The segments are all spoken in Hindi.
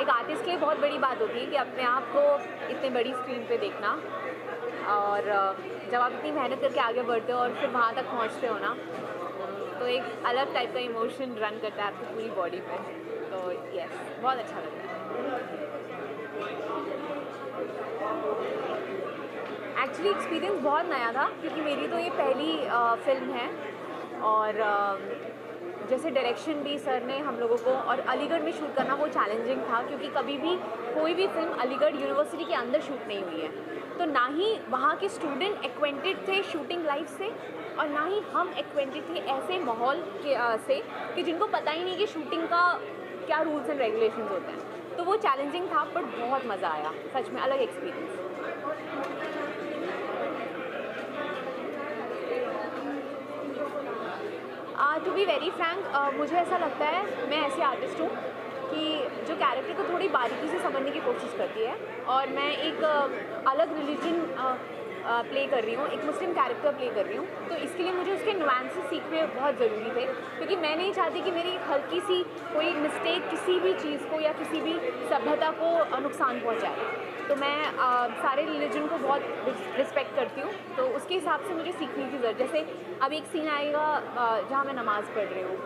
एक आर्टिस्ट के लिए बहुत बड़ी बात होती है कि अपने आप को इतने बड़ी स्क्रीन पे देखना, और जब आप इतनी मेहनत करके आगे बढ़ते हो और फिर वहाँ तक पहुँचते हो ना, तो एक अलग टाइप का इमोशन रन करता है आपकी पूरी बॉडी पे। तो यस, बहुत अच्छा लगता है। एक्चुअली एक्सपीरियंस बहुत नया था क्योंकि मेरी तो ये पहली फिल्म है, और जैसे डायरेक्शन भी सर ने हम लोगों को, और अलीगढ़ में शूट करना वो चैलेंजिंग था क्योंकि कभी भी कोई भी फिल्म अलीगढ़ यूनिवर्सिटी के अंदर शूट नहीं हुई है, तो ना ही वहाँ के स्टूडेंट एक्वेंटेड थे शूटिंग लाइफ से, और ना ही हम एक्वेंटेड थे ऐसे माहौल के से कि जिनको पता ही नहीं कि शूटिंग का क्या रूल्स एंड रेगुलेशंस होते हैं। तो वो चैलेंजिंग था, बट बहुत मज़ा आया, सच में अलग experience. To be very frank, मुझे ऐसा लगता है, मैं ऐसी आर्टिस्ट हूँ कि जो कैरेक्टर को थोड़ी बारीकी से समझने की कोशिश करती है, और मैं एक अलग रिलीजन प्ले कर रही हूँ, एक मुस्लिम कैरेक्टर प्ले कर रही हूँ, तो इसके लिए मुझे उसके नुआंसेस सीखने बहुत ज़रूरी थे, क्योंकि मैं नहीं चाहती कि मेरी हल्की सी कोई मिस्टेक किसी भी चीज़ को या किसी भी सभ्यता को नुकसान पहुँचाए। तो मैं सारे रिलीजन को बहुत रिस्पेक्ट करती हूँ, तो उसके हिसाब से मुझे सीखने की ज़रूरत। जैसे अब एक सीन आएगा जहाँ मैं नमाज़ पढ़ रही हूँ,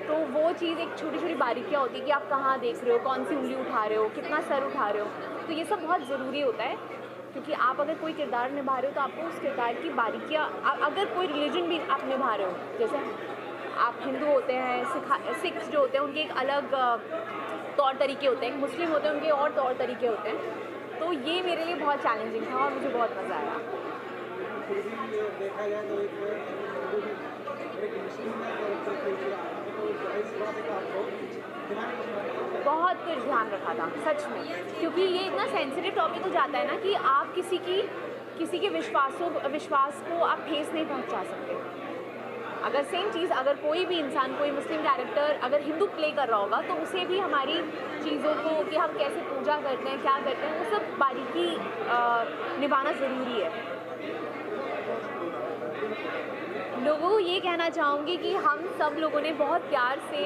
तो वो चीज़ एक छोटी छोटी बारीकियाँ होती है कि आप कहाँ देख रहे हो, कौन सी उंगली उठा रहे हो, कितना सर उठा रहे हो, तो ये सब बहुत ज़रूरी होता है, क्योंकि आप अगर कोई किरदार निभा रहे हो तो आपको उस किरदार की बारीकियाँ, अगर कोई रिलीजन भी आप निभा रहे हो, जैसे आप हिंदू होते हैं, सिख जो होते हैं उनके एक अलग तौर तरीके होते हैं, मुस्लिम होते हैं उनके और तौर तरीके होते हैं, तो ये मेरे लिए बहुत चैलेंजिंग था और मुझे बहुत मज़ा आया। देखा जाए तो बहुत कुछ ध्यान रखा था सच में, क्योंकि ये इतना सेंसिटिव टॉपिक हो जाता है ना कि आप किसी के विश्वास को आप ठेस नहीं पहुंचा सकते। अगर सेम चीज़, अगर कोई भी इंसान, कोई मुस्लिम कैरेक्टर अगर हिंदू प्ले कर रहा होगा, तो उसे भी हमारी चीज़ों को कि हम कैसे पूजा करते हैं, क्या करते हैं, वो सब बारीकी निभाना ज़रूरी है। लोगों को ये कहना चाहूँगी कि हम सब लोगों ने बहुत प्यार से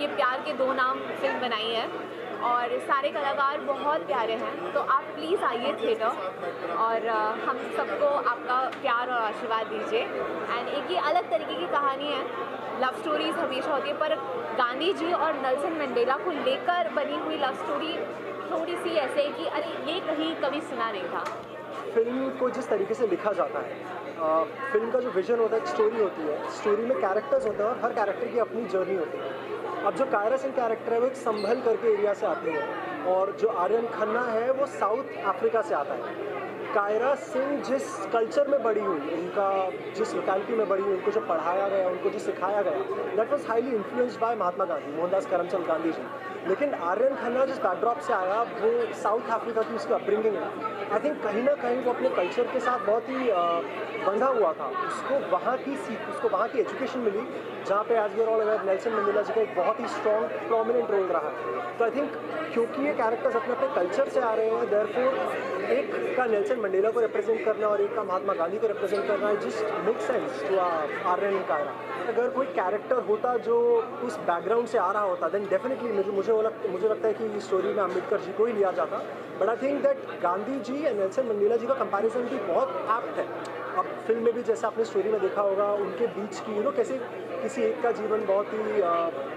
ये प्यार के दो नाम फिल्म बनाई है, और सारे कलाकार बहुत प्यारे हैं, तो आप प्लीज़ आइए थिएटर और हम सबको आपका प्यार और आशीर्वाद दीजिए। एंड एक ये अलग तरीके की कहानी है, लव स्टोरीज़ हमेशा होती है, पर गांधी जी और नेल्सन मंडेला को लेकर बनी हुई लव स्टोरी थोड़ी सी ऐसे है कि अरे ये कहीं कभी सुना नहीं था। फिल्म को जिस तरीके से लिखा जाता है, फिल्म का जो विजन होता है, एक स्टोरी होती है, स्टोरी में कैरेक्टर्स होते हैं और हर कैरेक्टर की अपनी जर्नी होती है। अब जो कायरा सिंह कैरेक्टर है वो एक संभल करके एरिया से आती है, और जो आर्यन खन्ना है वो साउथ अफ्रीका से आता है। कायरा सिंह जिस कल्चर में बड़ी हुई, उनका जिस लोकेलिटी में बड़ी हुई, उनको जो पढ़ाया गया, उनको जो सिखाया गया, that was highly influenced by Mahatma Gandhi, Mohandas Karamchand Gandhi ji. लेकिन आर्यन खन्ना जिस बैकड्रॉप से आया, वो साउथ अफ्रीका की उसकी अपब्रिंगिंग है, आई थिंक कहीं ना कहीं वो अपने कल्चर के साथ बहुत ही बंधा हुआ था। उसको वहाँ की सीख, उसको वहाँ की एजुकेशन मिली, जहाँ पे as we are all aware Nelson Mandela ji का एक बहुत ही स्ट्रॉन्ग प्रोमिनेंट रोल रहा है। तो आई थिंक क्योंकि ये कैरेक्टर्स अपने अपने कल्चर से आ रहे हैं, देयरफॉर एक का नेल्सन मंडेला को रिप्रेजेंट करना और एक का महात्मा गांधी को रिप्रेजेंट करना just make sense to Aryan Kiara. अगर कोई कैरेक्टर होता जो उस बैकग्राउंड से आ रहा होता, देन डेफिनेटली मुझे लगता है कि इस स्टोरी में अम्बेडकर जी को ही लिया जाता। But I think that Gandhi ji and Nelson Mandela ji का कंपैरिजन भी बहुत एप्ट है। अब फिल्म में भी जैसे आपने स्टोरी में देखा होगा, उनके बीच की कैसे किसी एक का जीवन बहुत ही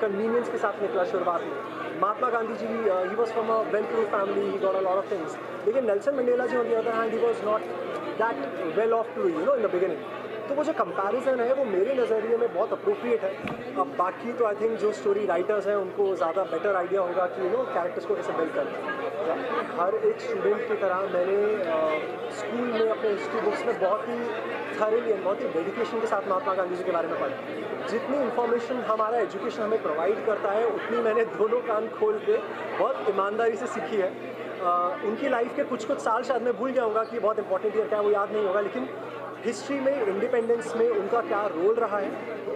कन्वीनियंस के साथ निकला शुरुआत में। Mahatma Gandhi ji, he was from a well to family, he got a lot of things, लेकिन Nelson Mandela ji on the other hand, he was not that well off to in the beginning. तो वो जो कंपैरिजन है वो मेरे नज़रिए में बहुत अप्रोप्रिएट है। अब बाकी तो आई थिंक जो स्टोरी राइटर्स हैं उनको ज़्यादा बेटर आइडिया होगा कि कैरेक्टर्स को कैसे बिल्ड करना है। हर एक स्टूडेंट की तरह मैंने स्कूल में अपने हिस्ट्री बुक्स में बहुत ही थॉरली एंड बहुत ही डेडिकेशन के साथ महात्मा गांधी जी के बारे में पढ़ा। जितनी इन्फॉर्मेशन हमारा एजुकेशन हमें प्रोवाइड करता है, उतनी मैंने दोनों कान खोल के बहुत ईमानदारी से सीखी है। उनकी लाइफ के कुछ साल शायद मैं भूल जाऊँगा कि बहुत इंपॉर्टेंट ईयर क्या है, वो याद नहीं होगा, लेकिन हिस्ट्री में, इंडिपेंडेंस में उनका क्या रोल रहा है,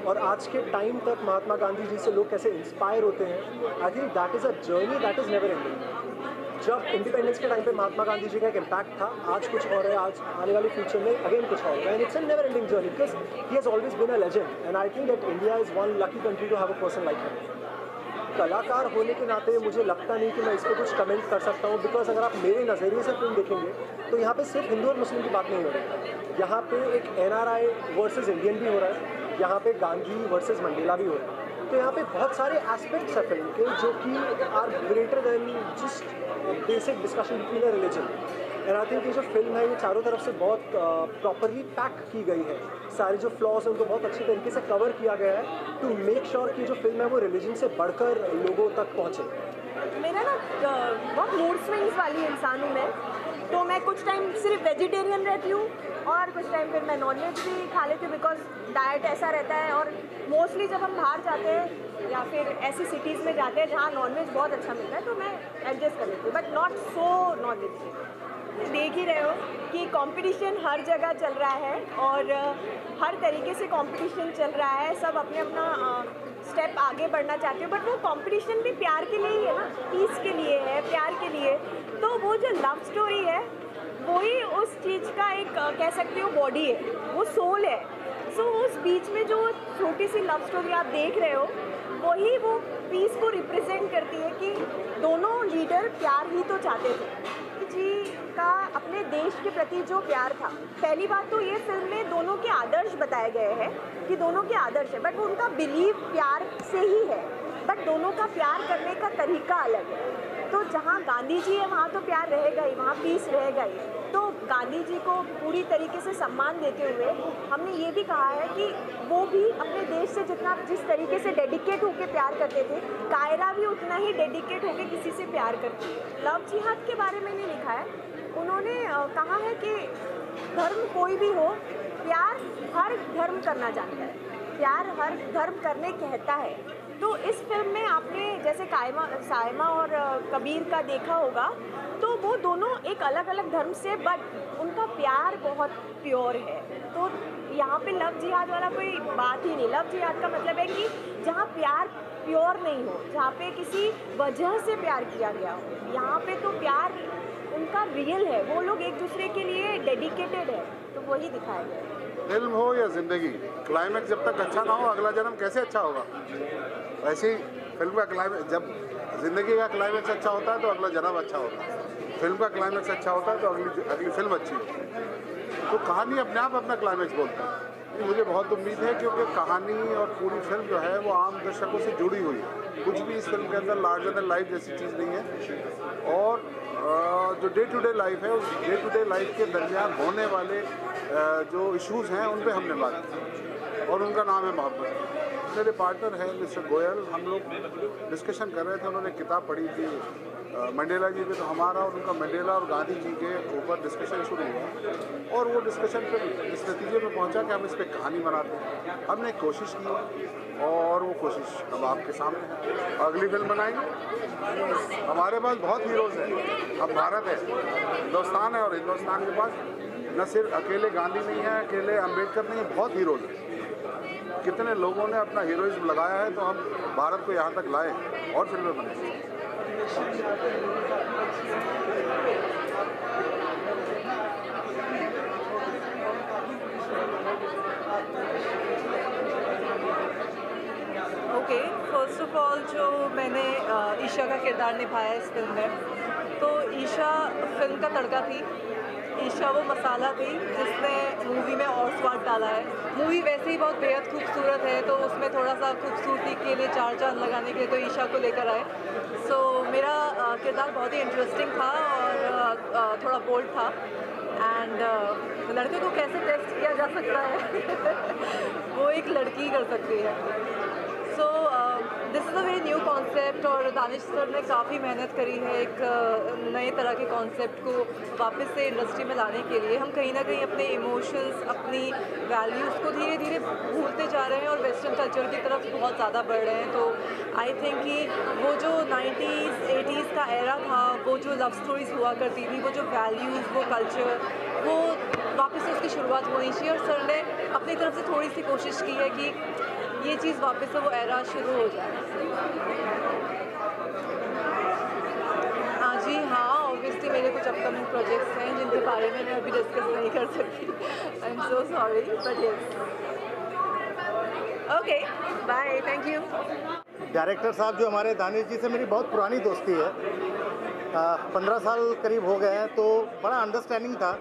और आज के टाइम तक महात्मा गांधी जी से लोग कैसे इंस्पायर होते हैं, आई think that is a journey that is never ending. जब इंडिपेंडेंस के टाइम पे महात्मा गांधी जी का एक इम्पैक्ट था, आज कुछ और है, आज आने वाले फ्यूचर में अगेन कुछ और है, and it's a never ending journey because he has always been a legend, and I think that India is one lucky country to have a person like him. कलाकार होने के नाते मुझे लगता नहीं कि मैं इस पर कुछ कमेंट कर सकता हूँ, बिकॉज अगर आप मेरे नज़रिए से फिल्म देखेंगे तो यहाँ पे सिर्फ हिंदू और मुस्लिम की बात नहीं हो रही। यहाँ पे एक NRI वर्सेस इंडियन भी हो रहा है, यहाँ पे गांधी वर्सेस मंडेला भी हो रहा है। तो यहाँ पे बहुत सारे एस्पेक्ट्स हैं फिल्म के जो कि are greater than just basic discussion between a religion. And I think ये जो फिल्म है ये चारों तरफ से बहुत प्रॉपरली पैक की गई है। सारे जो फ्लॉज हैं उनको बहुत अच्छी तरीके से कवर किया गया है टू मेक श्योर कि जो फिल्म है वो रिलीजन से बढ़कर लोगों तक पहुँचे। मेरा ना बहुत मूड स्विंग्स वाली इंसान हूँ मैं, तो मैं कुछ टाइम सिर्फ वेजिटेरियन रहती हूँ और कुछ टाइम फिर मैं नॉनवेज भी खा लेती हूँ, बिकॉज डाइट ऐसा रहता है। और मोस्टली जब हम बाहर जाते हैं या फिर ऐसी सिटीज़ में जाते हैं जहाँ नॉनवेज बहुत अच्छा मिलता है तो मैं एडजस्ट कर लेती हूँ, but not so non vegetarian. देख ही रहे हो कि कंपटीशन हर जगह चल रहा है और हर तरीके से कंपटीशन चल रहा है, सब अपने अपना स्टेप आगे बढ़ना चाहते हो, बट वो कंपटीशन भी प्यार के लिए ही है ना, पीस के लिए है, प्यार के लिए। तो वो जो लव स्टोरी है वही उस चीज़ का एक कह सकते हो बॉडी है, वो सोल है। सो उस बीच में जो छोटी सी लव स्टोरी आप देख रहे हो वही वो पीस को रिप्रेजेंट करती है कि दोनों लीडर प्यार ही तो चाहते थे जी का अपने देश के प्रति जो प्यार था। पहली बात तो ये फिल्म में दोनों के आदर्श बताए गए हैं कि दोनों के आदर्श है, बट उनका बिलीव प्यार से ही है, बट दोनों का प्यार करने का तरीका अलग है। तो जहाँ गांधी जी है वहाँ तो प्यार रहेगा ही, वहाँ पीस रहेगा ही। तो गांधी जी को पूरी तरीके से सम्मान देते हुए हमने ये भी कहा है कि वो भी अपने देश से जिस तरीके से डेडिकेट होकर प्यार करते थे, कायरा भी उतना ही डेडिकेट होकर किसी से प्यार करती है। लव जिहाद के बारे में नहीं लिखा है, उन्होंने कहा है कि धर्म कोई भी हो, प्यार हर धर्म करना जानता है, प्यार हर धर्म करने कहता है। तो इस फिल्म में आपने जैसे सायमा और कबीर का देखा होगा, तो वो दोनों एक अलग अलग धर्म से, बट उनका प्यार बहुत प्योर है। तो यहाँ पे लव जिहाद वाला कोई बात ही नहीं। लव जिहाद का मतलब है कि जहाँ प्यार प्योर नहीं हो, जहाँ पे किसी वजह से प्यार किया गया हो, यहाँ पे तो प्यार उनका रियल है, वो लोग एक दूसरे के लिए डेडिकेटेड है। तो वही दिखाया गया है। फिल्म हो या ज़िंदगी, क्लाइमैक्स जब तक अच्छा ना हो अगला जन्म कैसे अच्छा होगा। वैसे ही फिल्म का क्लाइमैक्स, जब ज़िंदगी का क्लाइमैक्स अच्छा होता है तो अगला जन्म अच्छा होता है, फिल्म का क्लाइमैक्स अच्छा होता है तो अगली फिल्म अच्छी होती है। तो कहानी अपने आप अपना क्लाइमैक्स बोलता है। मुझे बहुत उम्मीद है क्योंकि कहानी और पूरी फिल्म जो है वो आम दर्शकों से जुड़ी हुई है। कुछ भी इस फिल्म के अंदर लार्जर देन लाइफ जैसी चीज़ नहीं है। और जो डे टू डे लाइफ है, उस डे टू डे लाइफ के दरमियान होने वाले जो इश्यूज़ हैं उन पे हमने बात की, और उनका नाम है मोहब्बत। मेरे पार्टनर हैं मिस्टर गोयल, हम लोग डिस्कशन कर रहे थे, उन्होंने किताब पढ़ी थी मंडेला जी पे, तो हमारा और उनका मंडेला और गांधी जी के ऊपर डिस्कशन शुरू हुआ और वो डिस्कशन फिर इस नतीजे में पहुंचा कि हम इस पर कहानी बनाते हैं। हमने कोशिश की और वो कोशिश अब आपके सामने है। अगली फिल्म बनाएंगे। हमारे पास बहुत हीरोज़ हैं, अब भारत है, हिंदुस्तान है, और हिंदुस्तान के पास न सिर्फ अकेले गांधी नहीं है, अकेले अम्बेडकर नहीं है, बहुत हीरोज़ हैं। कितने लोगों ने अपना हीरोइज्म लगाया है, तो हम भारत को यहाँ तक लाए और फिल्में बनाए। ओके, फर्स्ट ऑफ ऑल जो मैंने ईशा का किरदार निभाया इस फिल्म में, तो ईशा फिल्म का तड़का थी। ईशा वो मसाला थी जिसने मूवी में और स्वाद डाला है। मूवी वैसे ही बहुत बेहद खूबसूरत है, तो उसमें थोड़ा सा खूबसूरती के लिए चार चांद लगाने के लिए तो ईशा को लेकर आए। सो मेरा किरदार बहुत ही इंटरेस्टिंग था और थोड़ा बोल्ड था। एंड लड़के को कैसे टेस्ट किया जा सकता है वो एक लड़की कर सकती है। So this is a very new concept और दानिश सर ने काफ़ी मेहनत करी है एक नए तरह के कॉन्सेप्ट को वापस से इंडस्ट्री में लाने के लिए। हम कहीं ना कहीं अपने इमोशंस, अपनी वैल्यूज़ को धीरे धीरे भूलते जा रहे हैं और वेस्टर्न कल्चर की तरफ बहुत ज़्यादा बढ़ रहे हैं। तो आई थिंक कि वो जो 90s 80s का एरा था, वो जो लव स्टोरीज़ हुआ करती थी, वो जो वैल्यूज़, वो कल्चर, वो वापस से उसकी शुरुआत होनी चाहिए। और सर ने अपनी तरफ से थोड़ी सी कोशिश की है कि ये चीज़ वापस से वो एरा शुरू हो जाए। जी हाँ, ऑब्वियसली मेरे कुछ अपकमिंग प्रोजेक्ट्स हैं जिनके बारे में मैं अभी डिस्कस नहीं कर सकती। I am so sorry, but yes. Okay, bye, thank you. Director साहब जो हमारे दानिश जी से मेरी बहुत पुरानी दोस्ती है, 15 साल करीब हो गए हैं, तो बड़ा अंडरस्टैंडिंग था।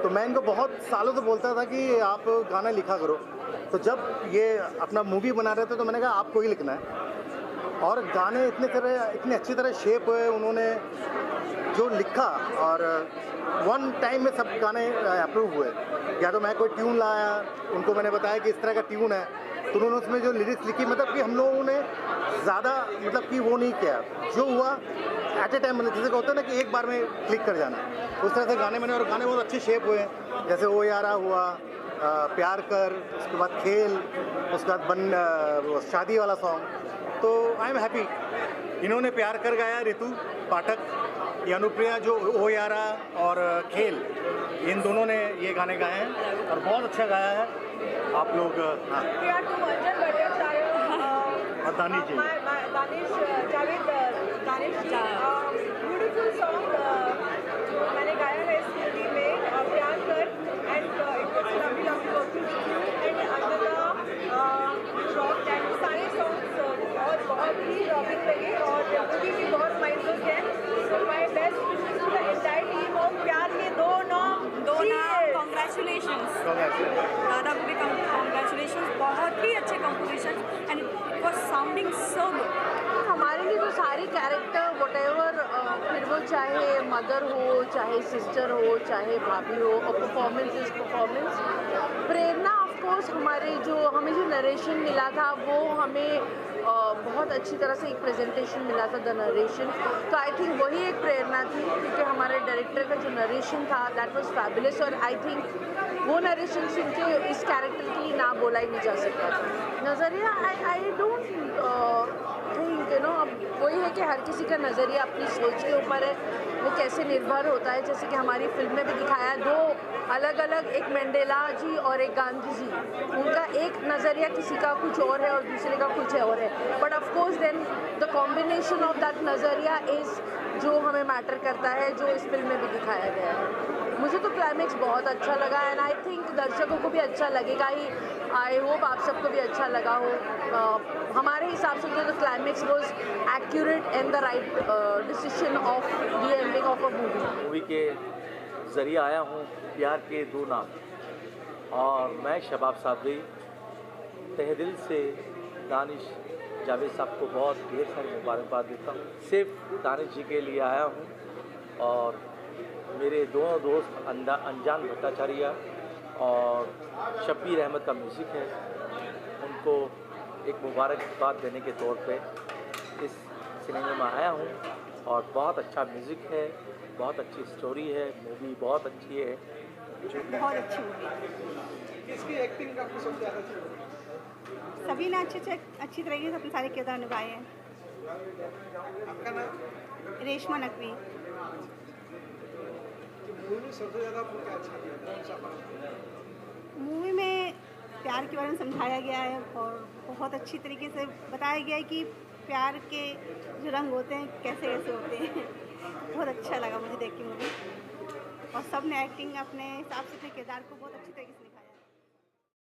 तो मैं इनको बहुत सालों से बोलता था कि आप गाना लिखा करो। तो जब ये अपना मूवी बना रहे थे तो मैंने कहा आपको ही लिखना है। और गाने इतने अच्छी तरह शेप हुए, उन्होंने जो लिखा और वन टाइम में सब गाने अप्रूव हुए। या तो मैं कोई ट्यून लाया, उनको मैंने बताया कि इस तरह का ट्यून है, तो उन्होंने उसमें जो लिरिक्स लिखी, मतलब कि हम लोगों ने ज़्यादा मतलब कि वो नहीं किया, जो हुआ एट ए टाइम, मतलब जैसे होता है ना कि एक बार में क्लिक कर जाना, उस तरह से गाने बने और गाने बहुत अच्छे शेप हुए। जैसे ओ यारा हुआ, प्यार कर, उसके बाद खेल, उसके बाद वो शादी वाला सॉन्ग। तो आई एम हैप्पी। इन्होंने प्यार कर गाया, रितु पाठक, ये अनुप्रिया जो ओ यारा और खेल, इन दोनों ने ये गाने गाए हैं और बहुत अच्छा गाया है। आप लोग हाँ, और दानिश जी, ब्यूटीफुल सॉन्ग जो मैंने गाया है इस मूवी में, प्यार कर, and it was lovely lovely working and Anjana rock and सारे सॉन्ग्स बहुत ही रॉकिंग लगे और मूवी भी बहुत माइंडफुल है। So my best wishes to the entire team of Pyaar ke दो नाम कॉन्ग्रेचुलेशंस दादा मूवी, कॉन्ग्रेचुलेशंस, बहुत ही अच्छे composition and it was sounding so good. हमारे लिए तो सारे कैरेक्टर व्हाटएवर, फिर वो चाहे मदर हो, चाहे सिस्टर हो, चाहे भाभी हो, और performance is performance. Prerna of course हमें जो नरेशन मिला था वो हमें बहुत अच्छी तरह से एक प्रेजेंटेशन मिला था, द नरेशन। तो आई थिंक वही एक प्रेरणा थी, क्योंकि हमारे डायरेक्टर का जो नरेशन था दैट वाज फैबुलस, और आई थिंक वो नरेशन सुन के इस कैरेक्टर के लिए ना बोला ही नहीं जा सकता था। नज़रिया आई डोंट थिंक अब वही है कि हर किसी का नज़रिया अपनी सोच के ऊपर है, वो कैसे निर्भर होता है। जैसे कि हमारी फिल्म में भी दिखाया है, दो अलग अलग, एक मंडेला जी और एक गांधी जी, उनका एक नज़रिया किसी का कुछ और है और दूसरे का कुछ और है, but of course then the combination of that नज़रिया इज़ जो हमें मैटर करता है, जो इस फिल्म में भी दिखाया गया है। मुझे तो क्लाइमेक्स बहुत अच्छा लगा एंड आई थिंक दर्शकों को भी अच्छा लगेगा ही। आई होप आप सबको भी अच्छा लगा हो। हमारे हिसाब से तो climax was accurate and the right decision of the ending of a movie के ज़रिए आया हूँ प्यार के दो नाम, और मैं शबाब सादरी तहे दिल से दानिश जावेद साहब को बहुत ढेर सारी मुबारकबाद देता हूँ। सिर्फ दानिश जी के लिए आया हूँ, और मेरे दोनों दोस्त अनजान भट्टाचार्य और शब्बीर अहमद का म्यूज़िक है, उनको एक मुबारकबाद देने के तौर पे इस सिनेमा में आया हूँ। और बहुत अच्छा म्यूज़िक है, बहुत अच्छी स्टोरी है, मूवी बहुत अच्छी है। बहुत अच्छी मूवी, इसकी एक्टिंग का आपको सबसे ज़्यादा अच्छी लगी? सभी ने अच्छी तरीके से अपने सारे किरदार निभाए हैं। आपका नाम? रेशमा नकवी। मूवी में सबसे ज़्यादा आपको क्या अच्छा लगा, कौन सा पार्ट? मूवी में प्यार के बारे में समझाया गया है और बहुत अच्छी तरीके से बताया गया है कि प्यार के जो रंग होते हैं कैसे कैसे होते हैं। बहुत अच्छा लगा मुझे देख के मूवी, और सब ने एक्टिंग अपने हिसाब से अपने किरदार को बहुत अच्छी तरीके से